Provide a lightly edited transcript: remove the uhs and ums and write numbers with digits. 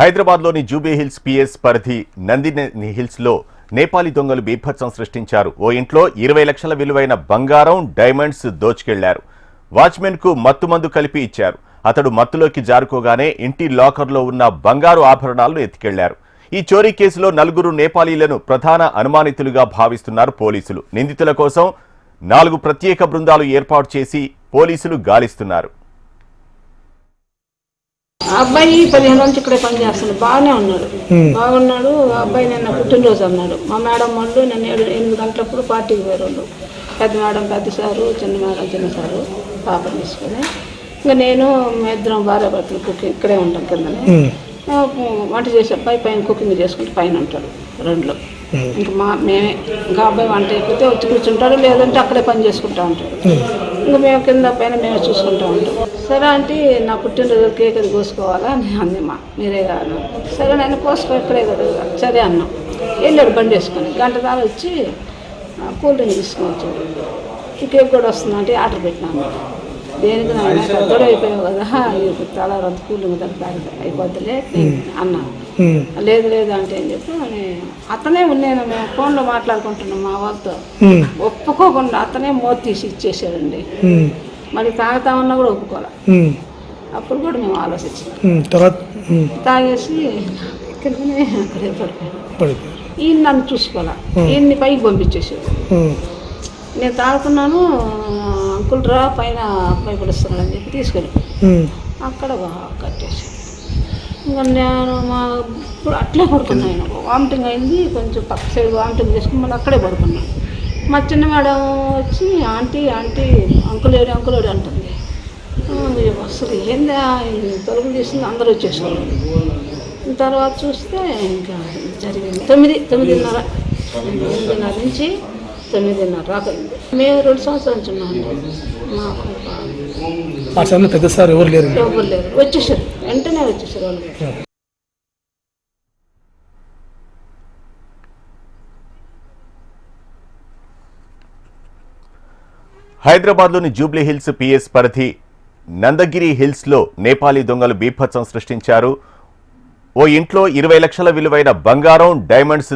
హైదరాబాద్లోని Jubilee hills PS పరిధి నందిని హిల్స్లో నేపాలీ దొంగలు బీభత్సం సృష్టించారు. ఓ ఇంట్లో 20 లక్షల విలువైన బంగారం, డైమండ్స్ దోచుకెళ్లారు. వాచ్మెన్కు మత్తుమందు కలిపి ఇచ్చారు. అతడు మత్తులోకి జారుకోగానే ఇంటి లాకర్లో ఉన్న బంగారు ఆభరణాలను ఎత్తుకెళ్లారు. ఈ చోరీ కేసులో 4 నేపాలీలను ప్రధాన అనుమానితులుగా భావిస్తున్నారు పోలీసులు. నిందితుల కోసం 4 ప్రత్యేక బృందాలు ఏర్పాటు చేసి పోలీసులు గాలిస్తున్నారు. అబ్బాయి 15 నుంచి ఇక్కడే పనిచేస్తున్నాడు. బాగున్నాడు. అబ్బాయి నిన్న పుట్టినరోజు అన్నాడు. మా మేడం వాళ్ళు నిన్న 8 గంటలప్పుడు పార్టీకి పోయారు. పెద్ద మేడం పెద్ద సారు, చిన్న మేడం చిన్న సారు పాపని తీసుకొని. ఇంకా నేను ఇద్దరం భార్య భర్తలు కుకింగ్ ఇక్కడే ఉంటాం కిందనే. వంట చేసే అబ్బాయి పైన కుకింగ్ చేసుకుంటే పైన ఉంటాడు 2లో. ఇంకా మేమే ఇంకా అబ్బాయి వంట అయిపోతే వచ్చి కూర్చుంటాడు, లేదంటే అక్కడే పని చేసుకుంటూ ఉంటాడు. ఇంకా మేము కింద పైన మేమే చూసుకుంటూ ఉంటాం. సరే అంటే నా పుట్టినరోజు కేక్ అది కోసుకోవాలా అని అంది మీరే కాదు. సరే నేను కోసుకో ఇక్కడే కదా సరే అన్నాం. వెళ్ళాడు బండి వేసుకొని. గంట దాకా వచ్చి కూల్ డ్రింక్ తీసుకొని వచ్చాడు. ఈ కేక్ కూడా వస్తుందంటే ఆర్డర్ పెట్టినాను. దేనికి నాయన పెద్దోడు అయిపోయావు కదా, తల రద్ద కూల్ డ్రింక్ దానికి అయిపోద్దులే అన్నా. లేదు అంటే అని చెప్పి అతనే నేను మేము ఫోన్లో మాట్లాడుకుంటున్నాం మా వాళ్ళతో. ఒప్పుకోకుండా అతనే మోతి తీసి ఇచ్చేసాడండి. మరి తాగుతామన్నా కూడా ఒప్పుకోవాలి. అప్పుడు కూడా మేము ఆలోచించాం. తాగేసి ఇక్కడనే అక్కడే పడిపోయాను. ఈయన నన్ను చూసుకోవాలా, ఈయన్ని పైకి పంపించేసాడు. నేను తాగుతున్నాను, అంకుల్ రా పైన అబ్బాయి పడుస్తున్నాడు అని చెప్పి తీసుకెళ్ళి అక్కడ కట్టేసి ఇంకా నేను ఇప్పుడు అట్లే పడుకున్నాను. వామిటింగ్ అయింది, కొంచెం పక్క సైడ్ వామిటింగ్ చేసుకుని మళ్ళీ అక్కడే పడుకున్నాను. మా చిన్న మేడం వచ్చి ఆంటీ అంకుల్ ఏడు అంటుంది. అసలు ఏందా తలుపులు చేసింది, అందరూ వచ్చేసారు. తర్వాత చూస్తే ఇంకా జరిగింది 9:30 నుంచి 9:30 దాకా. మేము 2 సంవత్సరాల నుంచి ఉన్నామండి. మాకు పెద్ద సార్ ఎవరు లేరు, వచ్చేసారు, వెంటనే వచ్చేసారు వాళ్ళు. హైదరాబాద్లోని జూబ్లీ హిల్స్ పిఎస్ పరిధి నందగిరి హిల్స్లో నేపాలీ దొంగలు బీభత్సం సృష్టించారు. ఓ ఇంట్లో 20 లక్షల విలువైన బంగారం, డైమండ్స్